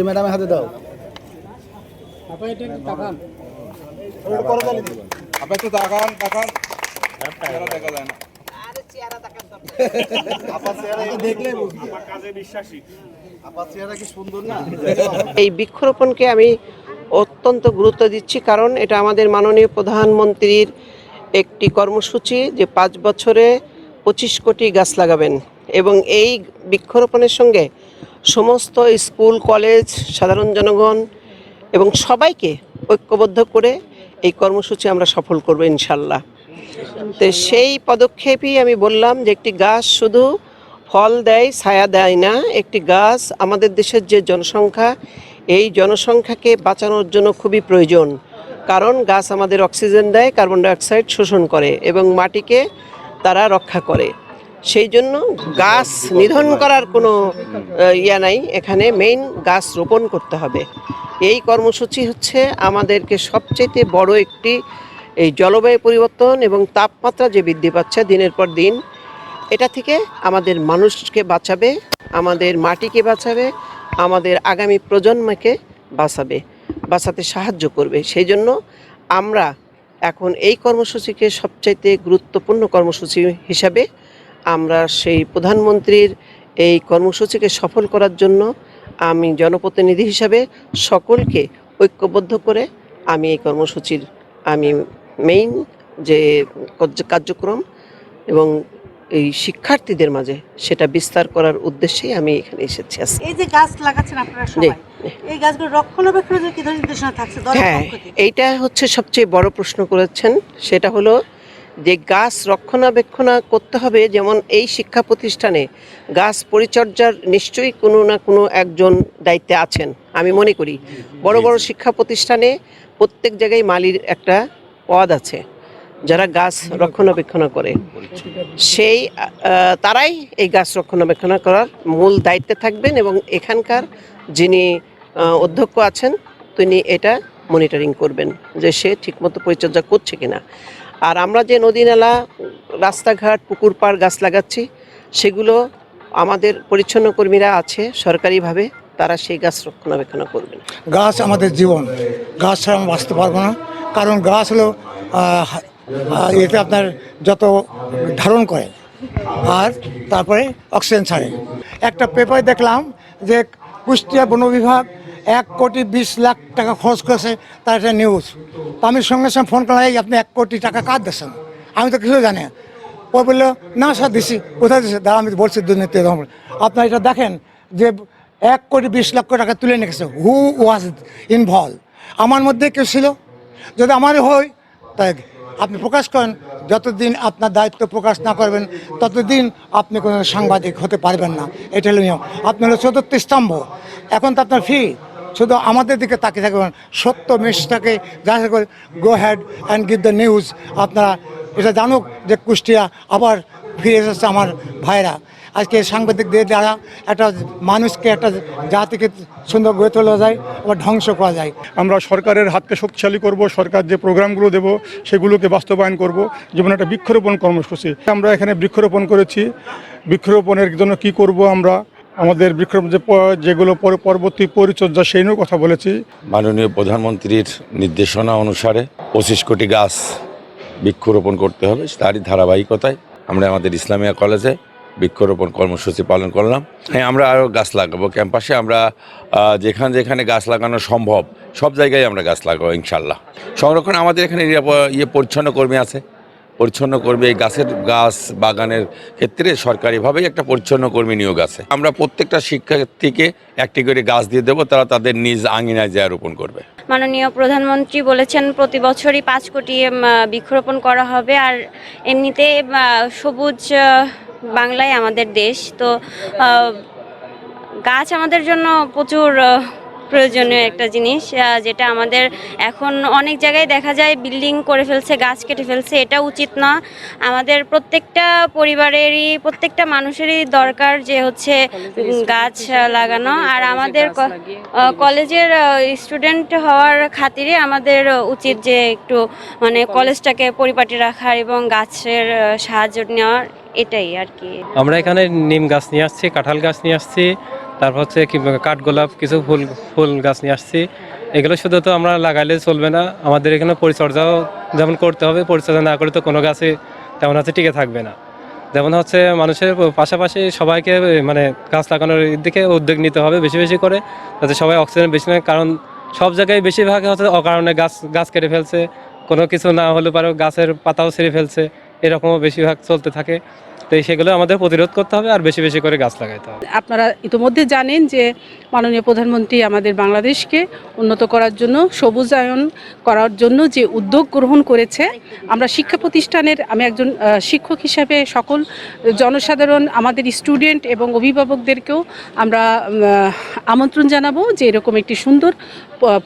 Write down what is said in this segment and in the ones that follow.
ম্যাডামের হাতে দাও। এই বৃক্ষরোপণকে আমি অত্যন্ত গুরুত্ব দিচ্ছি, কারণ এটা আমাদের মাননীয় প্রধানমন্ত্রীর একটি কর্মসূচি যে 5 বছরে 25 কোটি গাছ লাগাবেন, এবং এই বৃক্ষরোপণের সঙ্গে সমস্ত স্কুল কলেজ সাধারণ জনগণ এবং সবাইকে ঐক্যবদ্ধ করে এই কর্মসূচি আমরা সফল করব ইনশাল্লাহ। তো সেই পদক্ষেপই আমি বললাম যে একটি গাছ শুধু ফল দেয়, ছায়া দেয় না। একটি গাছ আমাদের দেশের যে জনসংখ্যা, এই জনসংখ্যাকে বাঁচানোর জন্য খুবই প্রয়োজন, কারণ গাছ আমাদের অক্সিজেন দেয়, কার্বন ডাইঅক্সাইড শোষণ করে এবং মাটিকে তারা রক্ষা করে। সেই জন্য গাছ নিধন করার কোনো নাই, এখানে মেইন গাছ রোপণ করতে হবে। এই কর্মসূচি হচ্ছে আমাদেরকে সবচেয়ে বড় একটি এই জলবায়ু পরিবর্তন এবং তাপমাত্রা যে বৃদ্ধি পাচ্ছে দিনের পর দিন, এটা থেকে আমাদের মানুষকে বাঁচাবে, আমাদের মাটিকে বাঁচাবে, আমাদের আগামী প্রজন্মকে বাঁচাতে সাহায্য করবে। সেই জন্য আমরা এখন এই কর্মসূচিকে সবচাইতে গুরুত্বপূর্ণ কর্মসূচি হিসাবে আমরা সেই প্রধানমন্ত্রীর এই কর্মসূচিকে সফল করার জন্য আমি জনপ্রতিনিধি হিসাবে সকলকে ঐক্যবদ্ধ করে আমি এই কর্মসূচির মেইন যে কার্যক্রম এবং এই শিক্ষার্থীদের মাঝে সেটা বিস্তার করার উদ্দেশ্যেই আমি এখানে এসেছি। এই যে গাছ লাগাচ্ছেন আপনারা সবাই, এই গাছগুলো রক্ষণাবেক্ষণের কি ধরনের নির্দেশনা থাকছে? হ্যাঁ, এইটা হচ্ছে সবচেয়ে বড় প্রশ্ন করেছেন। সেটা হলো যে গাছ রক্ষণাবেক্ষণ করতে হবে। যেমন এই শিক্ষা প্রতিষ্ঠানে গাছ পরিচর্যার নিশ্চয়ই কোনো না কোনো একজন দায়িত্বে আছেন। আমি মনে করি বড় বড় শিক্ষা প্রতিষ্ঠানে প্রত্যেক জায়গায় মালির একটা পদ আছে, যারা গাছ রক্ষণাবেক্ষণ করে, সেই তারাই এই গাছ রক্ষণাবেক্ষণ করার মূল দায়িত্বে থাকবেন, এবং এখানকার যিনি অধ্যক্ষ আছেন তিনি এটা মনিটরিং করবেন যে সে ঠিকমতো পরিচর্যা করছে কিনা। আর আমরা যে নদী নালা, রাস্তাঘাট, পুকুর পাড় গাছ লাগাচ্ছি, সেগুলো আমাদের পরিচ্ছন্ন কর্মীরা আছে সরকারিভাবে, তারা সেই গাছ রক্ষণাবেক্ষণ করবেন। গাছ আমাদের জীবন, গাছ ছাড়া আমরা বাঁচতে পারবো না। কারণ গাছ হলো এটা আপনার যত ধারণ করে আর তারপরে অক্সিজেন ছাড়ে। একটা পেপারে দেখলাম যে কুষ্টিয়া বন বিভাগ 1,20,00,000 টাকা খরচ করেছে, তার একটা নিউজ। তো আমি সঙ্গে সঙ্গে ফোন করলাম, আপনি 1 কোটি টাকা কার দিচ্ছেন? আমি তো কিছু জানি। ও বললো না স্যার দিছি। কোথায় দিচ্ছে? দাঁড়া আমি বলছি দুর্নীতি। আপনার এটা দেখেন যে 1,20,00,000 টাকা তুলে নিয়েছে। হু ওয়াজ ইনভলভ? আমার মধ্যে কেউ ছিল? যদি আমারই হয় তাই আপনি প্রকাশ করেন। যতদিন আপনার দায়িত্ব প্রকাশ না করবেন ততদিন আপনি কোনো সাংবাদিক হতে পারবেন না। এটা হলো নিয়ম। আপনি হলো চতুর্থ স্তম্ভ। এখন তো আপনার ফ্রি, শুধু আমাদের দিকে তাকিয়ে থাকবেন। সত্য মিশটাকে যাচাই করে go ahead and give the news. আপনারা এটা জানুক যে কুষ্টিয়া আবার ফিরে এসেছে আমার ভাইরা। আজকে সাংবাদিকদের দ্বারা একটা মানুষকে, একটা জাতিকে সুন্দর গড়ে তোলা যায়, আবার ধ্বংস করা যায়। আমরা সরকারের হাতকে শক্তিশালী করব, সরকার যে প্রোগ্রামগুলো দেব সেগুলোকে বাস্তবায়ন করব। যেমন একটা বৃক্ষরোপণ কর্মসূচি আমরা এখানে বৃক্ষরোপণ করেছি। বৃক্ষরোপণের জন্য কি করব আমরা, আমাদের বৃক্ষরোপণ যেগুলো পরবর্তী পরিচর্যা সেই নিয়েও কথা বলেছি। মাননীয় প্রধানমন্ত্রীর নির্দেশনা অনুসারে 25 কোটি গাছ বৃক্ষরোপণ করতে হবে। তারই ধারাবাহিকতায় আমরা আমাদের ইসলামিয়া কলেজে বৃক্ষরোপণ কর্মসূচি পালন করলাম। হ্যাঁ, আমরা আরও গাছ লাগাবো ক্যাম্পাসে। আমরা যেখানে গাছ লাগানো সম্ভব সব জায়গায় আমরা গাছ লাগাবো ইনশাল্লাহ। সংরক্ষণ আমাদের এখানে পরিচ্ছন্ন কর্মী আছে, পরিচ্ছন্ন কর্মী এই গাছ বাগানের ক্ষেত্রে সরকারিভাবেই একটা পরিচ্ছন্ন কর্মী নিয়োগ আছে। আমরা প্রত্যেকটা শিক্ষার্থীকে একটি করে গাছ দিয়ে দেবো, তারা তাদের নিজ আঙিনায় যা রোপণ করবে। মাননীয় প্রধানমন্ত্রী বলেছেন প্রতি বছরই 5 কোটি বৃক্ষরোপণ করা হবে। আর এমনিতে সবুজ বাংলায় আমাদের দেশ, তো গাছ আমাদের জন্য প্রচুর প্রয়োজনীয় একটা জিনিস, যেটা আমাদের এখন অনেক জায়গায় দেখা যায় বিল্ডিং করে ফেলছে, গাছ কেটে ফেলছে। এটা উচিত না। আমাদের প্রত্যেকটা পরিবারেরই, প্রত্যেকটা মানুষেরই দরকার যে হচ্ছে গাছ লাগানো। আর আমাদের কলেজের স্টুডেন্ট হওয়ার খাতিরে আমাদের উচিত যে একটু মানে কলেজটাকে পরিপাটি রাখার এবং গাছের সাহায্য নেওয়ার, এটাই আর কি। আমরা এখানে নিম গাছ নিয়ে আসছি, কাঁঠাল গাছ নিয়ে আসছি, তারপর হচ্ছে কি কাঠগোলাপ, কিছু ফুল গাছ নিয়ে আসছি। এগুলো শুধু তো আমরা লাগাইলে চলবে না, আমাদের এখানে পরিচর্যাও যেমন করতে হবে। পরিচর্যা না করে তো কোনো গাছে তেমন হচ্ছে টিকে থাকবে না। যেমন হচ্ছে মানুষের পাশাপাশি সবাইকে মানে গাছ লাগানোর দিকে উদ্যোগ নিতে হবে বেশি বেশি করে, যাতে সবাই অক্সিজেন বেশি নেয়। কারণ সব জায়গায় বেশিরভাগ হচ্ছে অকারণে গাছ কেটে ফেলছে, কোনো কিছু না হলে পারে গাছের পাতাও ছিঁড়ে ফেলছে, এরকমও বেশিরভাগ চলতে থাকে। তো সেগুলো আমাদের প্রতিরোধ করতে হবে আর বেশি বেশি করে গাছ লাগাইতে হবে। আপনারা ইতিমধ্যে জানেন যে মাননীয় প্রধানমন্ত্রী আমাদের বাংলাদেশকে উন্নত করার জন্য, সবুজায়ন করার জন্য যে উদ্যোগ গ্রহণ করেছে। আমরা শিক্ষা প্রতিষ্ঠানের, আমি একজন শিক্ষক হিসাবে সকল জনসাধারণ, আমাদের স্টুডেন্ট এবং অভিভাবকদেরকেও আমরা আমন্ত্রণ জানাবো যে এরকম একটি সুন্দর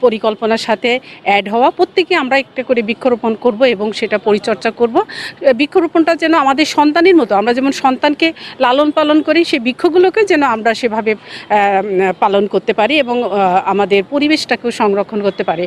পরিকল্পনার সাথে অ্যাড হওয়া। প্রত্যেকে আমরা একটা করে বৃক্ষরোপণ করব এবং সেটা পরিচর্যা করব। বৃক্ষরোপণটা যেন আমাদের সন্তানের মতো, আমরা যেমন সন্তানকে লালন পালন করি, সেই বৃক্ষগুলোকে যেন আমরা সেভাবে পালন করতে পারি এবং আমাদের পরিবেশটাকেও সংরক্ষণ করতে পারি।